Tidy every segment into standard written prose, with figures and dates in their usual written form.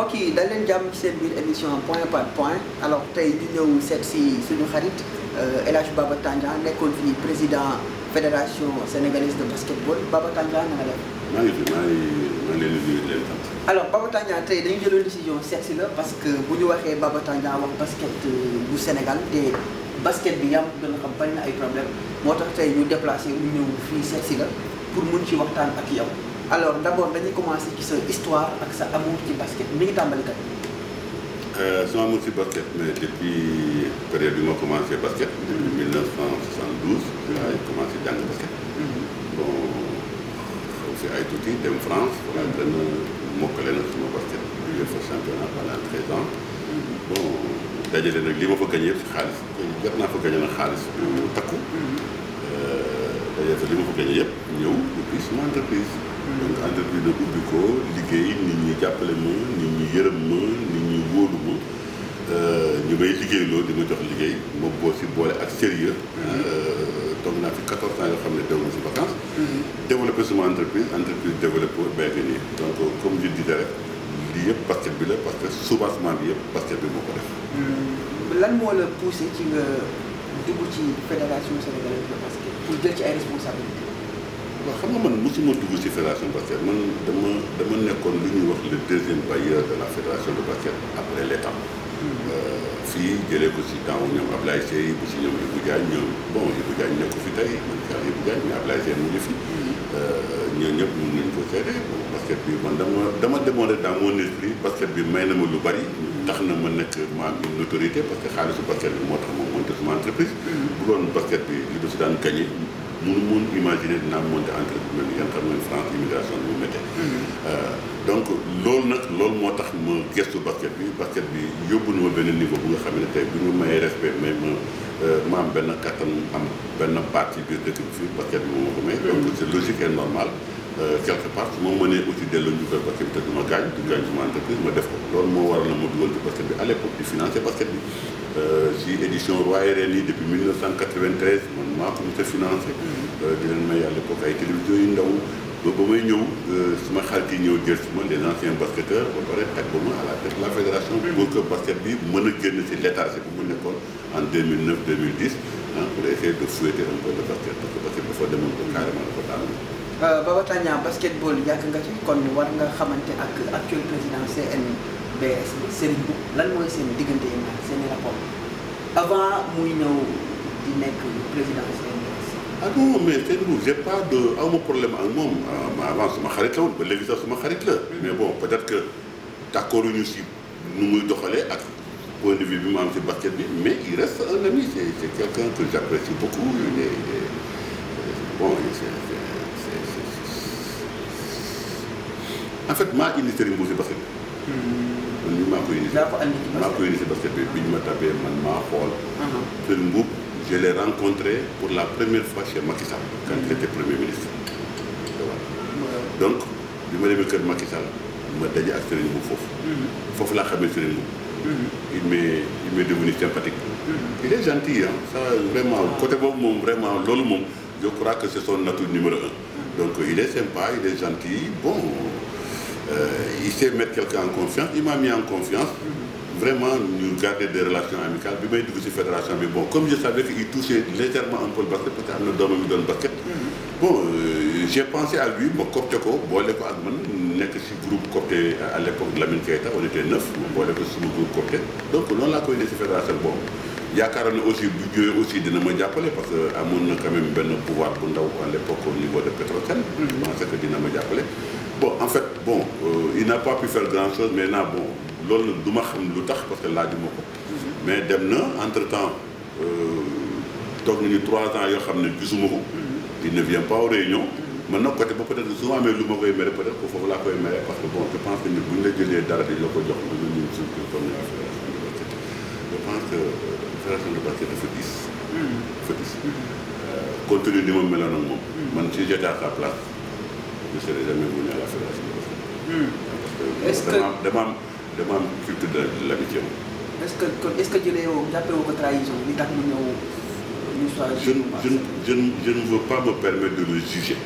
mbokk yi dañ leen jàmm ci seen biir émission point par point alors tey ñu ñëw seet si suñu xarit El Hadj Baba Tandian nekkoon fii président fédération sénégalaise de basketball Baba Tandian na nga def. maa ngi leen di nuyu leen sant. alors Baba Tandian tey dañu jëloon décision seet si la parce que bu ñu waxee Baba Tandian wax basket bu Sénégal te basket bi yaa gën a xam bari na ay problème moo tax tey ñu déplacé ñu ñëw fii seet si la pour mun ci waxtaan ak yow. alors d'abord dañuy commencer ci sa histoire ak sa amour ci basket mi ngi tàmbali kat. sama amour ci basket mais depuis période bi ma commencé basket. depuis 1972 laay commencé jàng basket. bon xaw si ay tuuti dem France wala gën a mokkale na suma basket. jógee fa championnat pendant 13 ans. bon dajale nag li ma fa gagné yëpp si xaalis jot naa fa gagné nag xaalis bu takku. dajale fa li ma fa gagné yëpp ñëw ubbi suma entreprise. donc entreprise de ubbi ko liggéey nit ñi jàppale ma nit ñi yërëm ma nit ñi wóolu ma ñu may liggéeyloo di ma jox liggéey ma boo si boole ak sérieux toog naa fi 14 ans yoo xam ne dew na si vacances. développé suma entreprise développé béykat yi donc comme je disais rek lii yëpp basket bi la parce que soubassement bi yëpp basket bi moo ko def. lan moo la poussé ci nga dugg ci fédération sénégalaise de basket pour jël ci ay responsabilités. waaw xam nga man mosuma dugg ci fédération basket man dama nekkoon li ñuy wax le deuxième bailleur de la fédération de basket après l'État. fii jëlee ko ci temps ñoom Ablaye Seye bu ci ñoom Ibou Diagne ñoom bon Ibou Diagne nekk fi tey man Cheikh Ibou Diagne mais Ablaye Seye mu ngi fi. ñooñu ñëpp mën nañu ko seede basket bi man dama demoon rek dans mon esprit basket bi may na ma lu bari. tax na ma nekk ma am une autorité parce que xaalisu basket bi moo tax ma monté suma entreprise. bu doon basket bi li ba si daan gagné. mun imaginer dinaa monter entreprise mel ni yan xam ne France immigration bi mu méttee. donc loolu moo tax ma gëstu basket bi yóbbu na ma benn niveau bu nga xam ne tey bu ñu mayee respect mais ma am benn kattan am benn baat ci biir dëkk bi fii basket bi moo ma ko may. donc c'est logique et normal quelque part su ma mënee aussi delloo njukkal basket bi te du ma gaañ suma entreprise ma def ko loolu moo waral na ma dugal ci basket bi à l'époque di financer basket bi. si édition Roy Ren yi depuis 1993 man maa ko mos a financé. di leen may à l'époque ay télévision yu ndaw ba may ñëw suma xarit yi ñëw jël si ma les anciens basketteurs ba pare teg ba ma à la tête de la fédération. pour que basket bi mën a génn si léthargie bu mu nekkoon en 2009 2010 pour essayer de fouetter un peu le basket parce que basket dafa demoon ba carrément dafa daanu. Baba Tandian basketball yàgg nga ci kon war nga xamante ak actuel président CNBS Serigne Mboup lan mooy seen diggante yi nag seen rapport avant muy ñëw di nekk président CNBS. ah non mais Serigne Mboup j'ai pas de awma problème ak moom avant suma xarit la woon ba léegi sax suma xarit la. mais bon peut-être que d'accord ñu si nu muy doxalee ak point de vue bi mu am si basket bi mais il reste un ami c'est quelqu'un que j'apprécie beaucoup il est bon en fait maa indi Serigne Mboup si basket bi. man mii maa ko indi si basket bi ñu ma tabee man maa xool. Serigne Mboup je l'ai rencontré pour la première fois chez Macky Sall. quand il était premier ministre. donc bi ma demee kër Macky Sall ma daje ak Serigne Mboup foofu. foofu laa xamee Serigne Mboup. il m'est devenu sympathique. il est gentil hein ça vraiment côté boobu moom vraiment loolu moom je crois que c'est son atout numéro 1. donc il est sympa il est gentil bon. il sait mettre quelqu'un en confiance il m'a mis en confiance vraiment ñu garder des relations amicales bi may dugg ci fédération bi bon comme je savais que il touchait légèrement un peu le basket parce que am na doomam mi doon basket bon j'ai pensé à lui ma copté ko boole ko ak man nekk ci groupe copté à l'époque de Lamine Keita on était 9 ma boole ko ci suma groupe copté donc noonu laa koy indi ci fédération boobu yaakaaroon na aussi bu jógee aussi dina ma jàppale parce que amoon na quand même benn pouvoir bu ndaw à l'époque au niveau de Petrosen je pensais que dina ma jàppale bon en fait bon il n'a pas pu faire grand chose mais naa bon loolu du ma xam lu tax parce que laajuma ko mais dem na entre temps toog nañu 3 ans yoo xam ne gisuma ko il ne vient pas aux réunions man nag côté ba peut-être su ma amee lu ma koy mere peut-être que foofu laa koy mere parce que bon je pense que nit bu ñu la jëlee dara di la ko jox lu ñu surtout comme la fédération de basket je pense que fédération de basket dafa diis dafa diis compte tenu ni ma meloon ak moom man si j'étais à sa place je ne serais jamais venu à la fédération de basket parce que dama am culture de l'amitié. est-ce que jëlee yow jàppee woo ko trahison li tax mu ñëw ñu je ne veux pas me permettre de le juger.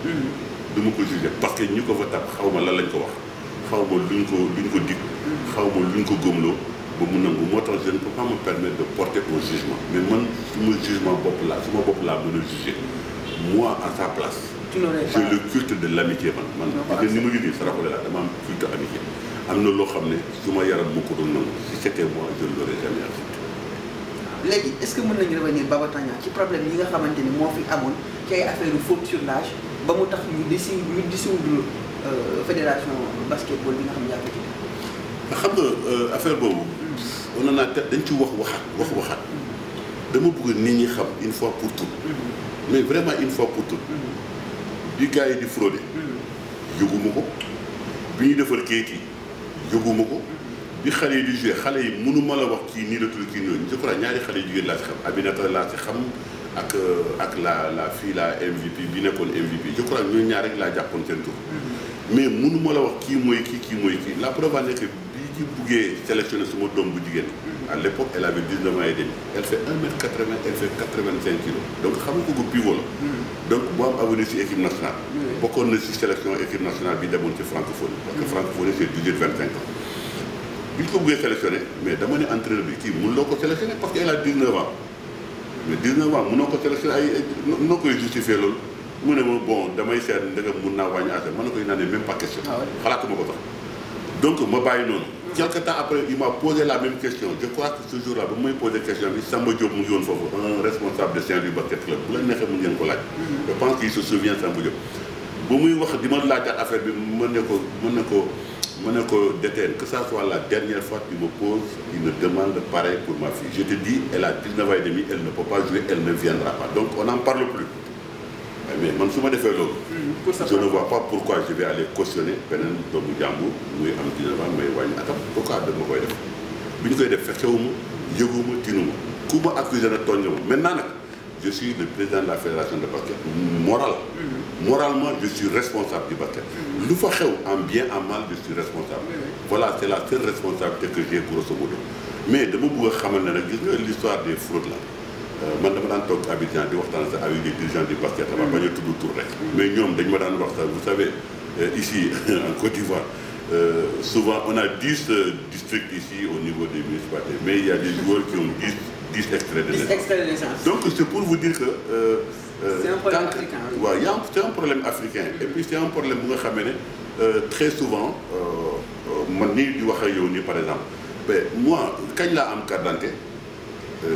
du ma ko juger parce que ñi ko fa tab xaw ma lan lañ ko wax xaw ma luñ ko dig xaw ma lu ñu ko gëmloo ba mu nangu moo tax je ne peux pas me permettre de porter au jugement mais man suma jugement bopp laa suma bopp laa mën a juger moi à sa place. j'ai le culte de l'amitié man ni ma ngi nii saraxule laa dama am culte amitié am na loo xam ne suma yaram moo ko doon nangu si c'était moi je ne l'aurais jamais accepté. léegi est-ce que mën nañu revenir Baba Tandian ci problème yi nga xamante ni moo fi amoon ci ay affaire faute sur l'âge ba mu tax ñu dissoudre fédération basketball bi nga xam ne yaa ko ci xam nga affaire boobu on en a dañ ci waxaat dama bëgg nit ñi xam une fois pour toutes mais vraiment une fois pour toutes bi gars yi di frauder yëguma ko bi ñuy defar kayit yi yëguma ko bi xale yi di jouer xale yi mënuma la wax kii nii la tudd kii noonu je crois ñaari xale yu jigéen laa ci xam Aminata laa ci xam ak la fille la MVP bi nekkoon MVP je crois ñooñu ñaar rek laa jàppoon seen tur mais mënuma la wax kii mooy kii la preuve en est que bii ci buggee sélectionné suma doom bu jigéen à l'époque elle avait 19 ans et demi elle fait 1m80 elle fait 85 kilos donc xam nga ko pivot la donc bu am avenir ci équipe nationale bokkoon na ci sélection équipe nationale bi demoon ci francophonie parce que francophonie c'est 18-25 ans bi ñu ko buggee sélectionné mais dama ne entraîneur bi kii mënuloo ko sélectionné parce que elle a 19 ans mais 19 ans mënoo ko sélectionné noo koy justifier loolu mu ne ma bon damay seet ndegam mun naa wàññi affaire mën na koy naan même pas question xalaatuma ko sax donc ma bàyyi noonu quelque temps après il m'a posé la même question je crois que ce jour là ba muy posé question bi Samba Diop mu ngi woon foofu un responsable de Saint-Louis Basket Club bu la neexee mu ngeen ko laaj je pense qu'il se souvient Samba Diop ba muy wax di ma laajaat affaire bi mën na ko déteindre que ça soit la dernière fois qu'il me pose une demande pareille pour ma fille je te dis elle a 19 ans et demi elle ne peut pas jouer elle ne viendra pas donc on n'en parle plus mais man su ma defee loolu je ne vois pas pourquoi je vais aller cautionner beneen doomu jàmbur muy am 19 ans may wàññi atam pourquoi dama koy def bi ñu koy def fexewuma yëguma tinuma ku ma accusé na tooñ nga ma maintenant nag je suis le président de la fédération de basket moralement je suis responsable du basket lu fa xew en bien en mal je suis responsable voilà c'est la seule responsabilité que j'ai grosso modo mais dama bëgg a xamal ne nag gis nga l'histoire des fraudes là man dama daan toog Abidjan di waxtaan sax avec les dirigeants du basket dama bañ a tudd tur rek mais ñoom dañ ma daan wax sax vous savez ici en Côte d'Ivoire souvent on a 10 districts ici au niveau des municipalités mais il y a des joueurs qui ont 10 extraits de naissance donc c'est pour vous dire que c'est un problème africain waaw c'est un problème africain et puis c'est un problème bu nga xamee ne très souvent man nii di wax ak yow nii par exemple mais moi kañ laa am carte d'identité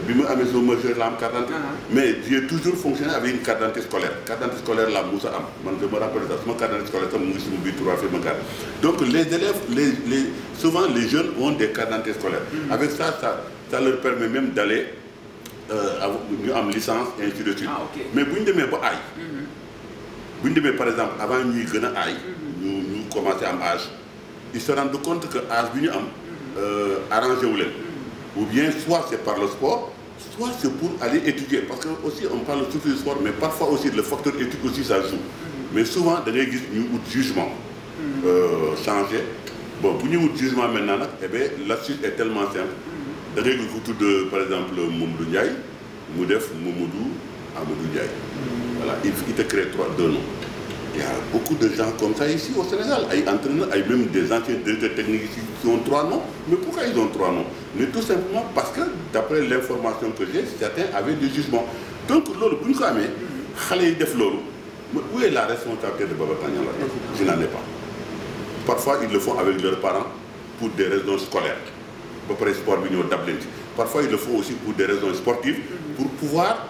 bi ma amee soo majeur la am carte d'identité mais j'ai toujours fonctionné avec une carte d'identité scolaire la musa am man je me rappelle ça sama carte d'identité scolaire tam mu ngi suma biir 3 fi ma carte donc les élèves souvent les jeunes ont des cartes d'identité scolaires avec ça leur permet même d'aller ñu am licence et ainsi de suite mais bu ñu demee ba aay bu ñu demee par exemple avant ñuy gën a aay ñu commencé am âge ils se rendent compte que âge bi ñu am arrangé wu leen ou bien soit c'est par le sport soit c'est pour aller étudier parce que aussi on parle surtout du sport mais parfois aussi le facteur étude aussi ça joue mais souvent da ngay gis ñu wut jugement changé bon bu ñu wut jugement maintenant nag eh bien l'astuce est tellement simple da ngay gis ku tudd par exemple Mamadou Ndiaye mu def Amadou Ndiaye voilà il te crée deux noms il y a beaucoup de gens comme ça ici au Sénégal ay entraîneurs ay même des anciens directeurs techniques ici qui ont 3 noms mais pourquoi ils ont 3 noms mais tout simplement parce que d'après l'information que j'ai certains avaient des jugements donc loolu bu ñu ko amee xale yi def loolu où est la responsabilité de Baba Tandian là je n'en ai pas parfois ils le font avec leurs parents pour des raisons scolaires ba pare sport bi ñoo dab leen ci parfois ils le font aussi pour des raisons sportives pour pouvoir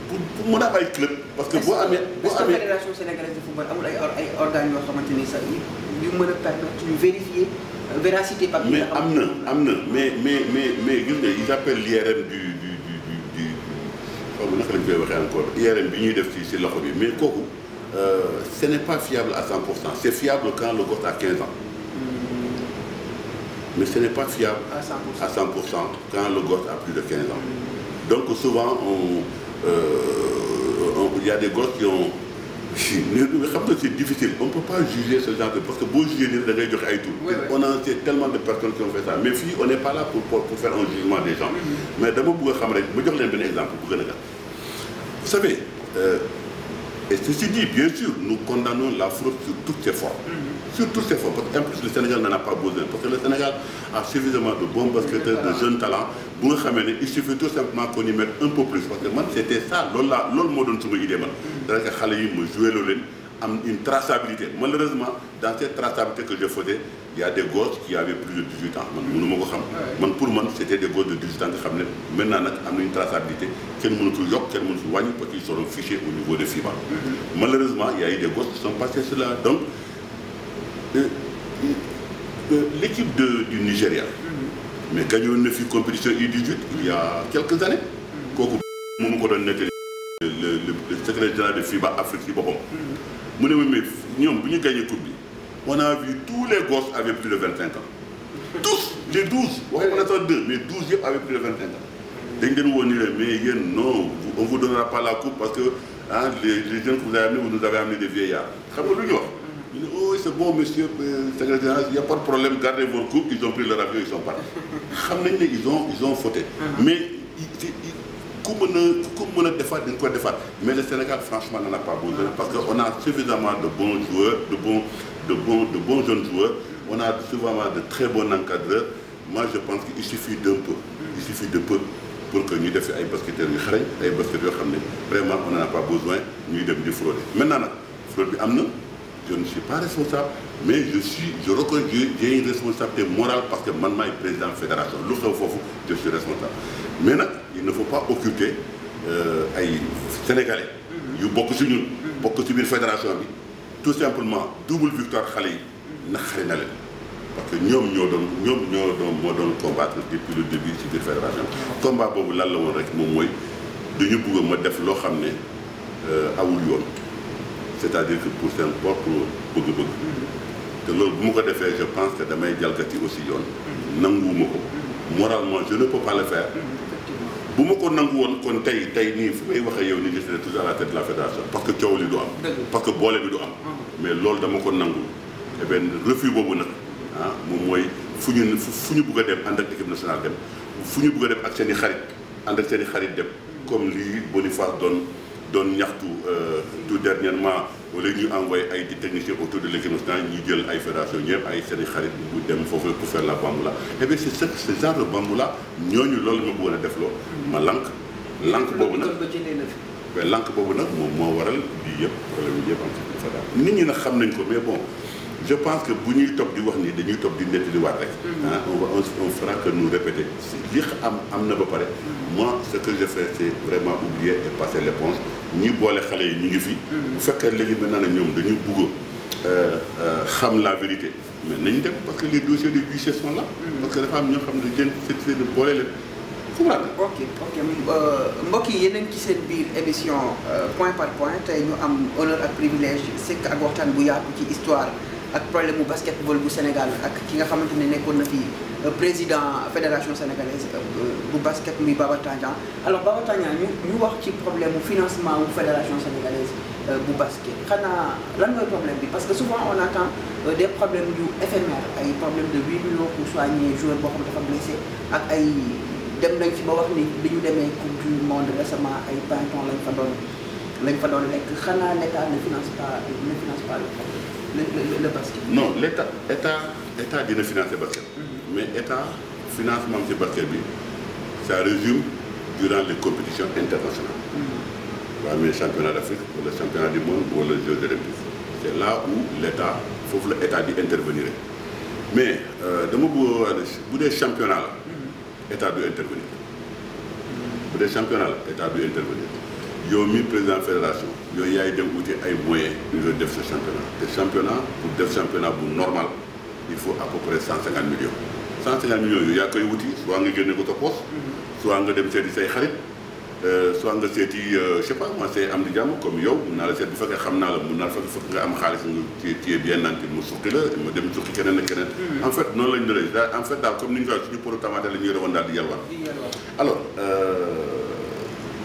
pour mën a am ay club parce que boo amee fédération sénégalaise de football amul ay organes yoo xamante ni sax yu mën a permettre ñu vérifier véracité papier mais am na mais gis nga ils appellent l'IRM du xaw ma naka lañ koy waxee encore IRM bi ñuy def ci loxo bi mais kooku ce n'est pas fiable à 100%. C'est fiable quand le gosse a 15 ans. Mais ce n'est pas fiable à 100% quand le gosse a plus de 15 ans. Donc souvent, il y a des gosses qui ont... C'est difficile, on ne peut pas juger ce genre de... Parce que beau juger, on a tellement de personnes qui ont fait ça. Mais filles, on n'est pas là pour faire un jugement des gens. Mais d'abord, je vais vous donner un exemple. Vous savez, Et ceci dit, bien sûr, nous condamnons la fraude sur toutes ses formes. Sur toutes ses formes, parce qu'en plus le Sénégal n'en a pas besoin. Parce que le Sénégal a suffisamment de bons basketteurs, de jeunes talents. Il suffit tout simplement qu'on y mette un peu plus. Parce que moi, c'était ça, l'autre mot dont je me disais. C'est-à-dire que les me jouaient une traçabilité. Malheureusement, dans cette traçabilité que je faisais, il y a des gosses qui avaient plus de 18 ans. Pour moi, c'était des gosses de 18 ans qui maintenant ont une traçabilité. Parce qu'ils seront fichés au niveau de FIBA. Malheureusement, il y a eu des gosses qui sont passés sur là. Donc, l'équipe du Nigeria, mais gagné une compétition U18 il y a quelques années. Le secrétaire général de FIBA Afrique, on a vu tous les gosses avaient plus de 25 ans. Tous, les 12, on a 2, mais 12 avaient plus de 25 ans. Mais non, on ne vous donnera pas la coupe parce que hein, les jeunes que vous avez amenés, vous nous avez amené des vieillards. Il dit, oh, c'est bon, monsieur le secrétaire général, il n'y a pas de problème, gardez vos coupes, ils ont pris leur avion, ils sont partis. Ils ont fauté. Mais mais le Sénégal, franchement, n'en a pas besoin parce qu'on a suffisamment de bons joueurs, de bons jeunes joueurs, on a suffisamment de très bons encadreurs. Moi, je pense qu'il suffit d'un peu. Il suffit de peu pour que nous fassions des basketteurs, des basketteurs, vraiment, on n'en a pas besoin, nous devons frauder. Maintenant, fraude, je ne suis pas responsable, mais je reconnais que j'ai une responsabilité morale parce que moi, je suis président de la fédération. Je suis responsable. Maintenant, il ne faut pas occulter les Sénégalais. Il y a beaucoup de nous, beaucoup de fédération. Tout simplement, double victoire, parce que nous devons combattre depuis le début de la fédération. Le combat, c'est-à-dire que pour c'est un pour bëgg-bëgg te loolu bu ma ko defee je pense que damay jalgati aussi yoon nanguwuma ko moralement je ne peux pas le faire bu ma ko nangu woon kon tey nii fu may waxee yow ni je serai toujours à la tête de la fédération parce que coow li du am parce que boole bi du am mais loolu dama ko nangu et bien refus boobu nag ah moom mooy fu ñu bëgg a dem ànd ak équipe nationale dem fu ñu bëgg a dem ak seen i xarit ànd ak seen i xarit dem comme lii Boniface doon ñaxtu tout dernièrement wala ñu envoyé ay techniciens autour de l'équipe nationale ñu jël ay fédération ñëpp ay seen i xarit bu dem foofu pour faire la bamboula et bien c'est ce genre de bamboula ñooñu loolu ma bëggoon a def loo ma lank boobu nag mais lank boobu nag moom moo waral lii yëpp problème yi yëpp am ci fa daal nit ñi nag xam nañ ko mais bon je pense que bu ñuy topp di wax ni dañuy topp di nettaliwaat rek on fera que nous répéter li am na ba pare moi ce que je fais c'est vraiment oublier et passer l'éponge ñi boole xale yi ñu ngi fi bu fekkee léegi maintenant ne ñoom dañu bugg xam la vérité mais nañ dem parce que les dossiers de justice sont là parce que dafa am ñoo xam ne jën c'est de boole leen ok mbokk yi yéen a ngi ci seen biir émission point par point tey ñu am honneur ak privilège sekk ak waxtaan bu yaatu ci histoire ak problème mu basketball bu Sénégal ak ki nga xamante ne nekkoon na fi président fédération sénégalaise bu basket muy Baba Tandian alors Baba Tandian ñu wax ci problème mu financement wu fédération sénégalaise bu basket xanaa lan mooy problème bi parce que souvent on attend des problèmes yu éphémères ay problèmes de 8 millions pour soigner joueur boo xam dafa blessé ak ay dem nañ fi ba wax ni bi ñu demee coupe du monde récemment ay pinton lañ fa doon lekk xanaa l'État ne finance pas le basket. Non, l'État dina financer basket. Mais l'État financement du basket bi ça résume durant les compétitions internationales. Les championnats d'Afrique ou le championnat du monde ou les Jeux olympiques. C'est là où l'État faut que l'État di intervenir. Mais dama bu dee championnat la État du intervenir. Bu dee championnat la État du intervenir. yow mi président fédération yooyu yaay dem wuti ay moyens yu def ce championnat te championnat pour def championnat bu normal il faut à peu près 150 millions 150 millions yooyu yaa koy wuti soit nga génne ko sa poche soit nga dem seeti say xarit soit nga seeti je sais pas moi c'est am di jàmm comme yow mun naa la seet bu fekkee xam naa la mun naa la fekk nga am xaalis nga ci bien nanti mu suqi la ma dem suqi keneen ak keneen en fait noonu lañ doon en fait daal comme ni ñu koy suñu pour tamate la ñuy rewoon daal di yalwaan alors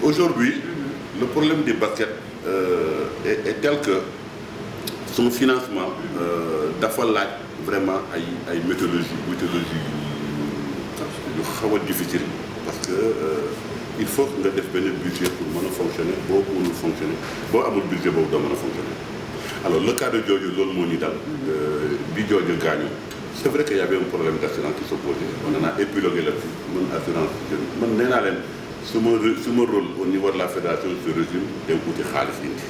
aujourd'hui le problème du basket est tel que son financement dafa laaj vraiment ay méthodologie yu xaw a difficile parce que il faut nga def benn budget pour mën a fonctionner boo mënul fonctionner boo amul budget boobu doo mën a fonctionner alors le cas de Jojo loolu moo ñu dal bi Jojo gaañoo c'est vrai que y avait un problème d'assurance qui se posait on en a épilogué là-dessus man assurance man nee naa leen suma rôle au niveau de la fédération se résume dem uti xaalis indi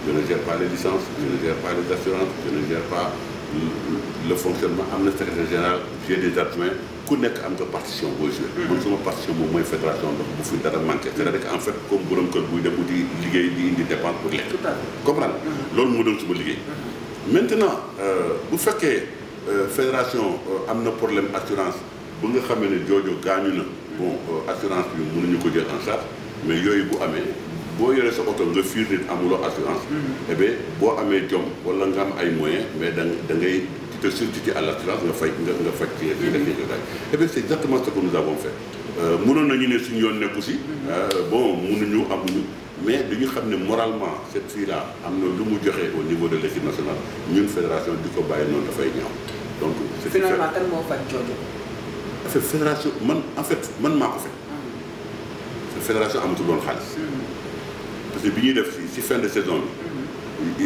je ne gère pas les licences je ne gère pas les assurances je ne gère pas le fonctionnement am na secrétaire général j'ai des adjoints ku nekk am nga partition booy joué man suma partition moom mooy fédération ndox bu fi dara manqué c'est-à-dire que en fait comme borom kër buy dem uti liggéey di indi dépense pour lekk comprendre loolu moo doon suma liggéey maintenant bu fekkee fédération am na problème assurance bu nga xamee ne Jojo gaañu na bon assurance bi mënuñu ko jël en charge mais yooyu bu amee boo yoree sa oto nga fiir nit amuloo assurance eh bien boo amee jom wala nga am ay moyens mais da ngay te substituer à l'assurance nga fay nga faj ci nga def jotaay et bien c'est exactement ce que nous avons fait mënoon nañu ne suñu yoon nekku si bon mënuñu amuñu mais dañu xam ne moralement cette fille là am na lu mu joxe au niveau de l'équipe nationale ñun fédération di ko bàyyi noonu dafay ñaaw donc finalement kan moo faj Jojo en fait fédération man maa ko fekk fédération amatul doon xaalis parce que bi ñuy def si fin de saison bi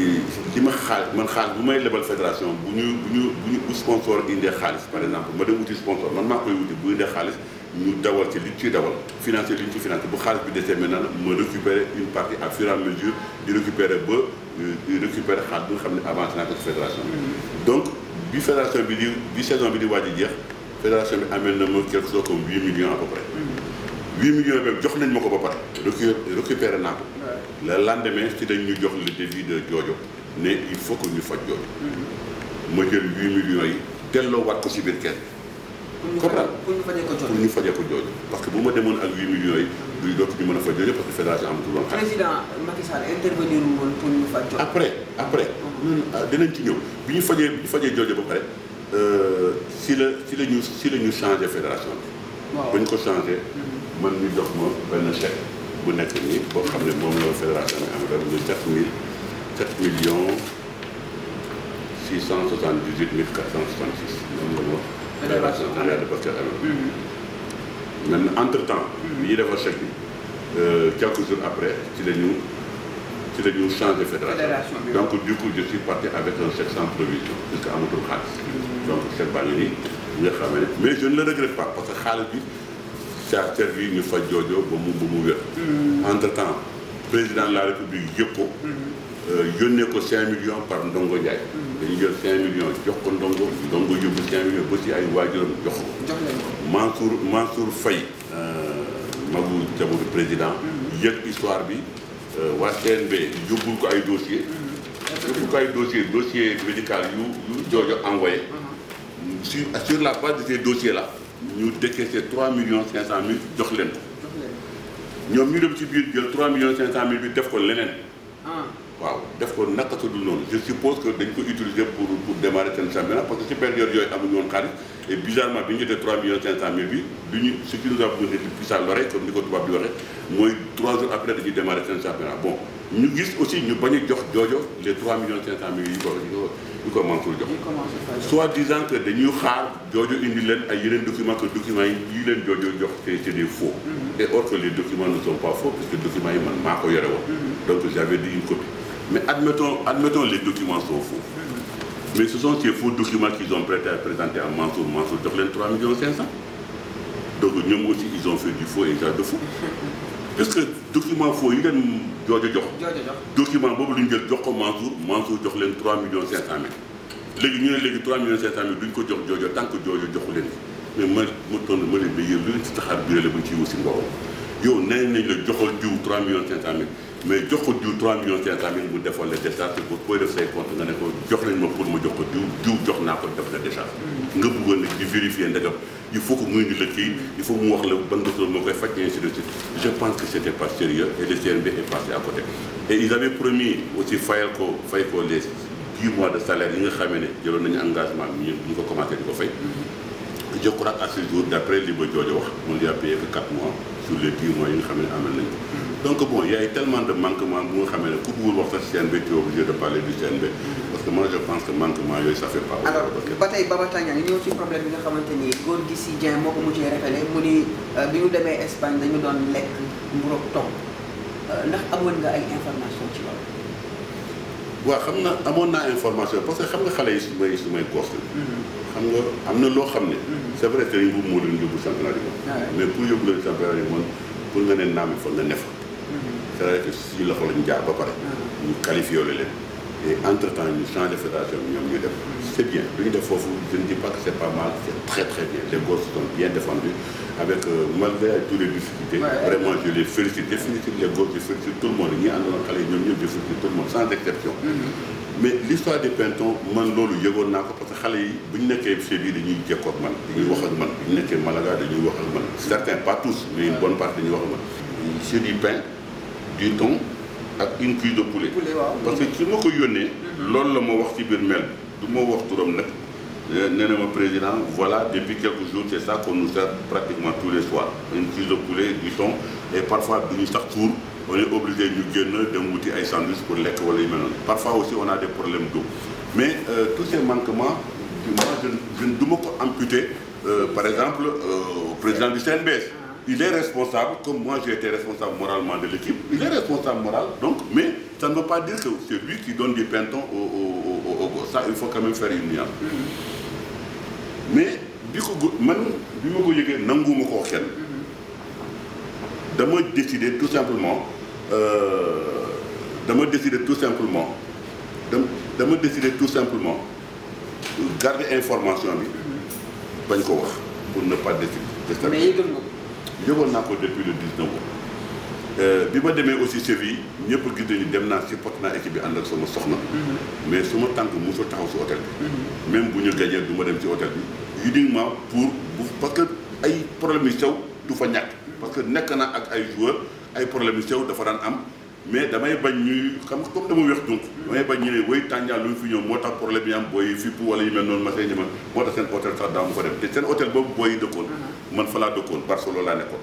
li ma xaalis bu may lebal fédération bu sponsor indee xaalis par exemple ma dem wuti sponsor man maa koy wuti bu indee xaalis ñu dawal ci li ciy dawal financer li ñu ci financer bu xaalis bi desee maintenant ma récupérer une partie à fur et à mesure di récupérer xaalis bi nga xam ne avancé naa ko ci fédération donc bi fédération bi saison bi di waaj a jeex fédération bi amee na ma quelque chose comme 8 millions à peu près 8 millions bi jox nañ ma ko ba pare récupéré naa ko le lendemain si dañ ñu jox le devis de Jojo ne il faut que ñu faj Jojo ma jël 8 millions yi delloo waat ko si biir kenn comprendre pour ñu fajee ko Jojo parce que bu ma demoon ak 8 millions yi du dootu ñu mën a faj Jojo parce que fédération amatul woon xaalis. président Macky Sall intervenir woon pour ñu faj Jojo. après dinañ ci ñëw bi ñu fajee Jojo ba pare si la ñu changé fédération bi. waaw ba ñu ko changé. man ñu jox ma benn chèque bu nekk nii boo xam ne moom la fédération bi am rek muy 7 millions 678 466 moom la wax. fédération de basket amee. maintenant entre temps. bi ñuy defar chèque bi quelques jours après ci la ñu changé fédération bi. donc du coup je suis parti avec un chèque sans provision puisque amatul xaalis. donc chèque baa ngi nii nga xam ne mais je ne le regrette pas parce que xaalis bi. ça a servi ñu faj Jojo ba mu wér. entre temps président de la république yëpp ko. yónnee ko 5 millions par Ndongo Ndiaye. dañu jël 5 millions jox ko Ndongo yóbbu 5 millions ba si ay waajuram jox ko. Mansour Faye magu jabaru président. yëg histoire bi waa CNB yóbbul ko ay dossier médical yu Jojo envoyé. sur la base de ces dossiers là. ñu décaissé 3 millions 500 mille jox leen ko. ñoom ñu dem ci biir jël 3 millions 500 mille bi def ko leneen. waaw def ko naka sa dul noonu je suppose que dañ ko utiliser pour démarrer seen championnat parce que ci période yooyu amuñu woon xaalis et bizarrement bi ñu jotee 3 millions 500 mille bi du ñu ce qui nous a donné le puits à l'oreille comme ni ko tubaab di waxee mooy 3 jours après dañuy démarrer seen championnat bon ñu gis aussi ñu bañ a jox Jojo les 3 millions 500 mille yi ko Mansour jox. soit disant que dañuy xaar Jojo indi leen ay yeneen documents que documents yi leen Jojo jox c'est des faux. et or que les documents ne sont pas faux puisque documents yi man maa ko yore woon. donc j'avais dit une copie. mais admettons les documents sont faux. Mais ce sont ces faux documents qu'ils ont prêté à présenter à Mansour jox leen 3 millions 500. donc ñoom aussi ils ont fait du faux et usage de faux. parce que document faux yi leen Jojo jox. document boobu lu ñu jël jox ko Mansour jox leen 3 millions 500 mille. léegi ñu ne léegi 3 millions 500 mille duñ ko jox Jojo tant que Jojo joxu leen mais ma tontu ma leen ba yéen lu leen ci taxaar biir la bu ñu ciy aussi mbooloo yow nee nañ la joxal jiw 3 millions 500 mille. mais jox ko jiw 3 millions 500 mille mu defal la décharge booy def say compte nga ne ko jox nañ ma pour ma jox ko jiw jox naa ko def na décharge. nga bëggoon nag di vérifier ndegam il faut que muy indi la kii il faut mu wax la ban docteur moo koy faj ainsi de suite. je pense que c'était pas sérieux et le CNB est passé à côté. et ils avaient promis aussi fay ko les 10 mois de salaire yi nga xamee ne jëloon nañu engagement bi ñu ko commencé di ko fay. je crois à ce jour d'après li ba Jojo wax on lui a payé que 4 mois sur les 10 mois yi nga xam ne amal nañ ko. donc bon il y a tellement de manquements bu nga xamee ne ku bëggul wax sax CNB tu es obligé de parler du CNB parce que que moi je pense que manquement yooyu ça fait pas. alors ba tey Baba Tandian ñu ñëw ci problème bi nga xamante ni góor gi si Dieng moo ko mujjee révélé mu ni bi ñu demee Espagne dañu doon lekk mburu ak tom ndax amoon nga ay information ci loolu. waaw xam na amoon naa information parce que xam nga xale yi su may gox xam nga am na loo xam ne. c'est vrai que bu moo leen yóbbu championnat du monde. mais pour yóbbu leen championnat du monde pour nga ne naam il faut nga ne fa. c'est vrai que si loxo lañ jaar ba pare. ñu qualifié leen. et entre temps ñu changé fédération bi ñoom ñu def. c'est bien lu ñu def foofu je ne dis pas que c'est pas mal c'est très très bien les gosses sont bien défendus avec malgré tous les difficultés. vraiment je les félicite je félicite les gosses je félicite tout le monde ñi àndoon xale yi ñoom ñëpp je félicite tout le monde sans exception. mais l'histoire des Pintons man loolu yëgoon naa ko parce que xale yi bu ñu nekkee chez bi dañuy jekkoo ak man dañuy wax ak man bu ñu nekkee Malaga dañuy wax ak man certains pas tous mais une bonne partie dañuy wax ak man. c'est du pain du thon ak une cuisse de poulet. parce que ki ma ko yónnee. loolu la ma wax ci biir mail du ma wax turam nag nee na ma président voilà depuis quelques jours c'est ça qu'on nous sert pratiquement tous les soirs une cuisse de poulet du thon et parfois duñu sax tuur on est obligé ñu génn dem wuti ay sandwich pour lekk wala yu mel noonu parfois aussi on a des problèmes d'eau mais tous ces manquements moi je du ma ko amputer par exemple au président du CNBS. Il est responsable, comme moi j'ai été responsable moralement de l'équipe, il est responsable moral, donc, mais ça ne veut pas dire que c'est lui qui donne des pintons au ça, il faut quand même faire une nuance. Mais, bi ma ko yëgee nanguwuma ko wax kenn dama décider tout simplement garder information bi bañ ko wax pour ne pas décider. mais yëgal nga ko. yëgoon naa ko depuis le 19 août bi ma demee aussi Séville ñëpp gis nañu dem naa supporté naa équipe bi ànd ak sama soxna. mais suma tànk musul taxaw si hôtel bi. même bu ñu gagné du ma dem ci hôtel bi uniquement parce que ay problème yu sew du fa ñàkk. parce que nekk na ak ay joueurs ay problème yu sew dafa daan am mais damay bañ ñuy xam comme dama weex donc. damay bañ ñu ne woy Tandian lu ñu fi ñëw moo tax problème yi am booy fippu wala yu mel noonu ma say ñëma moo tax seen hôtel sax daa ma fa dem te seen hôtel boobu booy yi dëkkoon. man fa laa dëkkoon Barcelone laa nekkoon.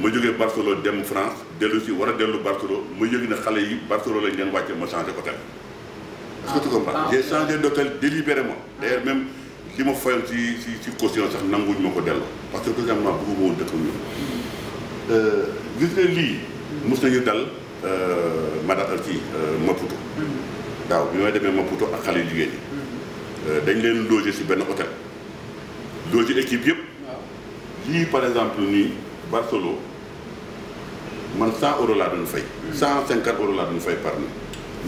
ma jógee Barcelone dem France dellu si war a dellu Barcelone ma yëg ne xale yi Barcelone lañ leen wàcce ma changé hôtel. est-ce que tu comprends j'ai changé d'hôtel délibérément. d'ailleurs même li ma fayoon ci caution sax nanguñ ma ko delloo parce que tout simplement bëgguma woon dëkk ñu gis nga lii mos nañu dal madame kii Maputo daaw bi may demee Maputo ak xale yu jigéen ñi dañ leen loger si benn hôtel loger équipe yëpp lii par exemple nii Barcelone man 100 € laa doon fay 150 € laa doon fay par nuit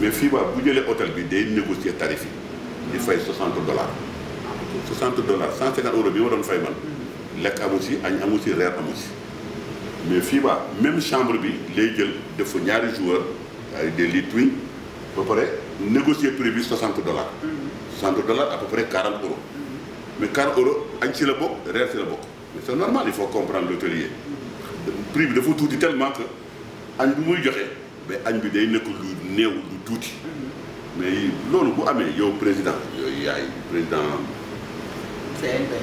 mais fii ba bu jëlee hôtel bi day négocier tarif yi di fay $60 $60 150 € bi ma doon fay man lekk amu si añ amu si reer amu si mais fii ba même chambre bi lay jël def fa ñaari joueurs ay des lits twin ba pare négocier prix bi $60 $60 à peu près 40 €. mais 40 € añ si la bokk reer si la bokk mais c'est normal il faut comprendre l'hôtelier prix bi dafa tuuti tellement que añ bi muy joxe mais añ bi day nekk lu néew lu tuuti mais loolu bu amee yow président yooyu yaay président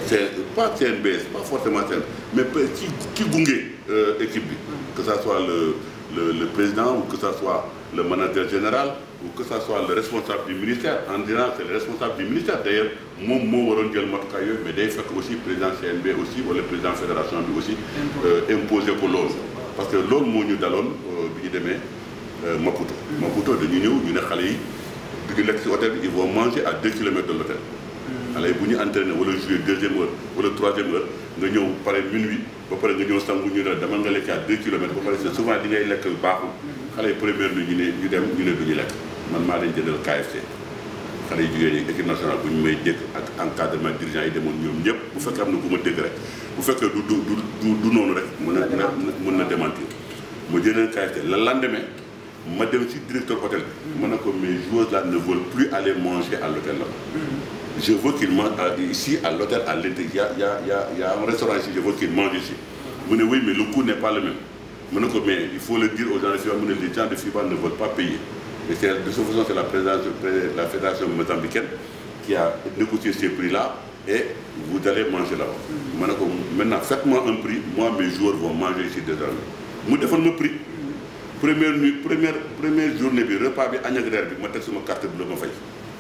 c'est pas CNBS pas forcément CNBS mais ki gunge équipe bi que ça soit le président ou que ça soit le manager général ou que ça soit le responsable du ministère en disant c'est le responsable du ministère d'ailleurs moom moo waroon jël matukaay yooyu mais day fekk aussi président CNB aussi wala président fédération bi aussi imposer ko loolu parce que loolu moo ñu daloon bi ñu demee Maputo dañu ñëw ñu ne xale yi du ñu lekk ci hôtel bi ils vont manger à 2 kilomètres de l'hôtel xale yi bu ñu entraîné wala jouer 2e heure wala 3e heure nga ñëw pare minuit ba pare nga ñëw sangu ñu ne demal nga lekk à 2 kilomètres ba pare c'est souvent li ngay lekk baaxul xale yi première nuit ñu dem ñu ne du ñu lekk man maa leen jëndal KFC xale yu jigéen ñi équipe nationale bu ñu may dégg ak encadrement dirigeant yi demoon ñoom ñëpp bu fekkee am na ku ma dégg rek bu fekkee du noonu rek mën na démentir ma jëndal KFC le lendemain ma dem ci directeur hôtel bi ma ne ko mes joueurs là ne veulent plus aller manger à l'hôtel là je veux qu'ils mangent ici à l'hôtel à l'intérieur il y a un restaurant ici je veux qu'ils mangent ici mu ne oui mais le coût n'est pas le même mu ne ko mais il faut le dire aux gens de FIBA mu ne les gens de FIBA ne veulent pas payer et c'est de toute façon c'est la fédération mozambicaine qui a négocié ces prix là et vous allez manger là-bas ma ne ko maintenant faites-moi un prix moi mes joueurs vont manger ici désormais mu defal ma prix première journée bi repas bi añ ak reer bi ma teg sama carte bleue ma fay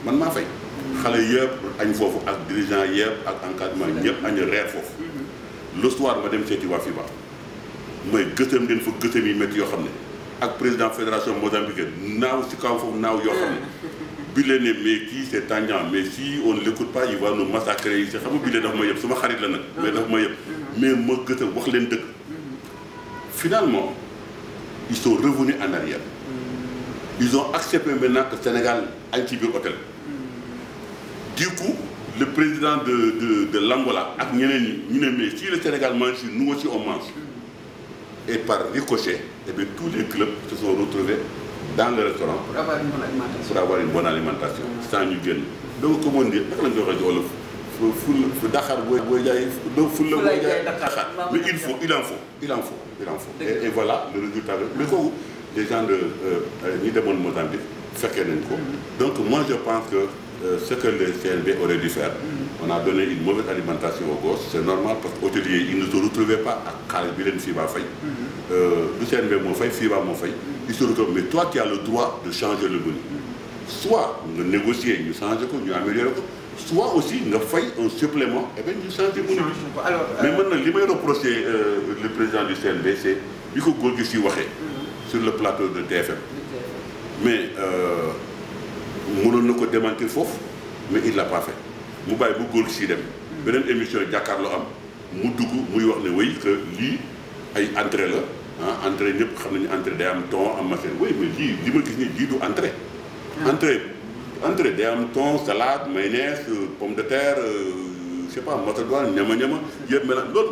man maa fay. xale yëpp añ foofu ak dirigeant yëpp ak encadrement ñëpp añ reer foofu. le soir ma dem seeti waa FIBA mooy gëstëm leen fa gëstëm yi métti yoo xam ne ak président fédération mozambicaine naaw si kaw foofu naaw yoo xam ne bi leen ne mais kii c'est Tandian mais si on ne l'écoute pas il va nous massacrer yi si xam nga bi leen dafa ma yëpp suma xarit la nag mais dafa ma yëpp mais ma gëstëm wax leen dëgg finalement ils sont revenus en arrière ils ont accepté maintenant que Sénégal añ ci biir hôtel du coup le président de l'Angola ak ñeneen ñi ñu ne mais si le Sénégal mange nous aussi on mange et par ricochet et bien tous les clubs se sont retrouvés dans le restaurant pour avoir une bonne alimentation sans ñu génn donc comment dire naka la ñu koy waxee ci wolof fu Dakar booy jaay ful la booy jaay Dakar mais il en faut et voilà le résultat mais kooku les gens de ñi demoon Mozambique fekkee nañ ko donc moi je pense que ce que le CNB aurait dû faire on a donné une mauvaise alimentation aux gosses c'est normal parce que hôteliers ils ne se retrouvaient pas ak xaalis bi leen FIBA fay du CNB moo fay FIBA moo fay ils se retrouvent mais toi tu as le droit de changer le menu soit nga négocier ñu changer ko ñu améliorer ko soit aussi nga fay un supplément et bien ñu changer menu bi mais maintenant li may reprocher le président du CNB c'est bi ko góor gi si waxee sur le plateau de TFM mais mënoon na ko démentir foofu mais il l'a pas fait mu bàyyi bu góor si dem beneen émission jàkkaarloo am mu dugg muy wax ne oui que lii ay entrée la ah entrée ñëpp xam nañu entrée day am thon am machine oui mais lii li ma gis nii lii du entrée entrée day am thon salade mayonnaise pomme de terre je sais pas macédoine ñama yëpp mel loolu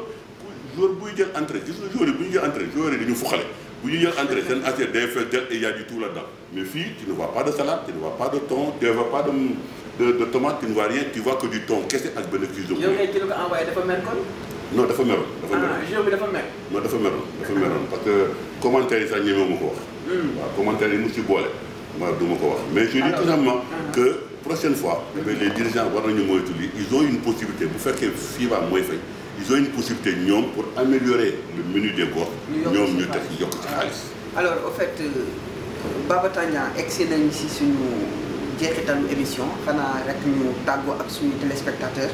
jour buy jël entrée gis nga jour yi bu ñu jël entrée jour yi dañu fuxale bu ñu jël entrée seen assiette day fees del et y a du tout là-dedans mais fii tu ne vois pas de salade tu ne vois pas de thon tu ne vois pas de tomate tu ne vois rien tu vois que du thon kese ak benn cuisson. yow kay ki la ko envoyé dafa mer kon. non dafa meroon. jour bi dafa mer. non dafa meroon parce que commentaire yi sax ñeme ma ko wax. waaw commentaire yi mu si boole ma du ma ko wax mais je dis tout simplement que prochaine fois les dirigeants war nañu moytu lii ils ont une possibilité bu fekkee FIBA mooy fay ils ont une possibilité ñoom pour améliorer le menu des gosses ñoom ñu teg yokk ci xaalis. alors au fait Baba Tandian egsi nañ si suñu jeexitalu émission xanaa rek ñu tàggoo ak suñu téléspectateur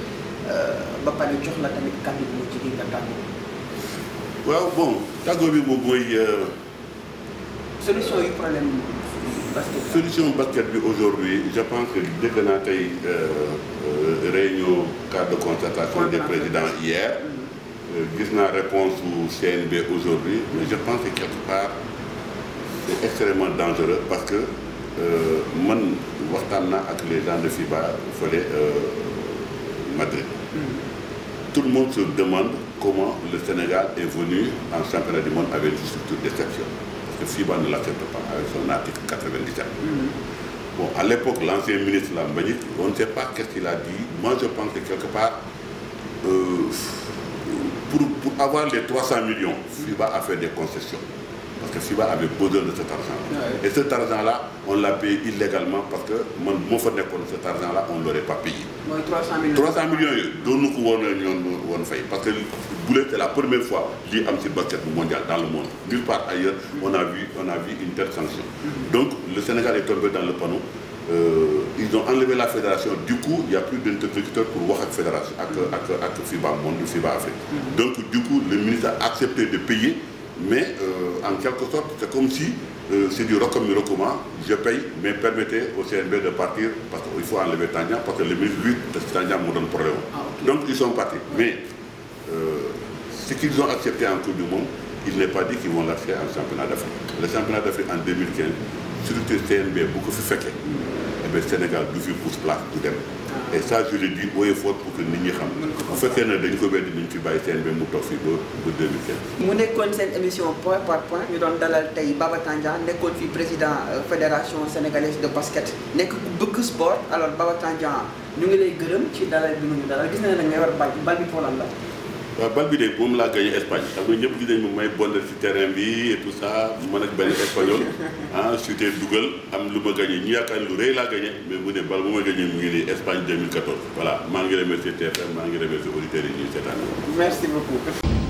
ba pare jox la tamit kàddu gi ci biir nga tàggoo. waaw bon tàggoo bi moom mooy. solution yu problème basket. solution basket bi aujourd'hui je pense que dégg naa tey réunion cadre de concertation des présidents hier. gis naa réponse su CNB aujourd'hui mais je pense que quelque part c'est extrêmement dangereux parce que man waxtaan naa ak les gens de FIBA fële Madrid. Tout le monde se demande comment le Sénégal est venu en championnat du monde avec une structure d'exception parce que FIBA ne l'accepte pas avec son article 97. Bon, à l'époque, l'ancien ministre Mbagnick, on ne sait pas qu'est-ce qu'il a dit. Moi, je pense que quelque part, pour avoir les 300 millions, FIBA a fait des concessions. Parce que FIBA avait besoin de cet argent. Et cet argent-là, on l'a payé illégalement parce que mon frère cet argent-là, on ne l'aurait pas payé. 300 millions. 300 millions, dont nous pouvons faire. Parce que Boulet, c'est la première fois qu'il y a un basket mondial dans le monde. Nulle part ailleurs, on a vu une telle sanction. Donc, le Sénégal est tombé dans le panneau. Ils ont enlevé la fédération. Du coup, il n'y a plus d'interlocuteur pour voir la fédération, avec FIBA Monde, FIBA Afrique. Donc, du coup, le ministre a accepté de payer. Mais en quelque sorte, c'est comme si c'est du roc comme du rocoma, je paye, mais permettez au CNB de partir parce qu'il faut enlever Tandian, parce que le ministre, lui, Tandian me donne problème. Donc ils sont partis. Mais ce qu'ils ont accepté en Coupe du Monde, il n'est pas dit qu'ils vont l'acheter en championnat d'Afrique. Le championnat d'Afrique en 2015, sur le CNB, beaucoup fait fait. Et bien Sénégal, 12 pouces place, tout dem. Et ça, je le dis haut et fort pour que nit ñi xam bu fekkee ne dañ ko weddi dañ fi bàyyi CNB mu toog fii ba 2015. mu nekkoon seen émission point par point ñu doon dalal tey Baba Tandian nekkoon fi président fédération sénégalaise de basket nekk ku bëgg sport alors Baba Tandian ñu ngi lay gërëm ci dalal bi ñu dalal gis na ne ngay war bal bi pour lan la. waaw bal bi de moom laa gagné Espagne xam nga ñëpp gis nañ moom may bondal ci terrain bi et tout ça man ak benn espagnol chuté dugal am lu ma gagné ñu yaakaar lu rëy laa gagné mais mu ne bal bu ma gagné mu ngi nii Espagne 2014 voilà maa ngi remercier TFM maa ngi remercier auditeurs yi ñuy seetaan. Merci beaucoup.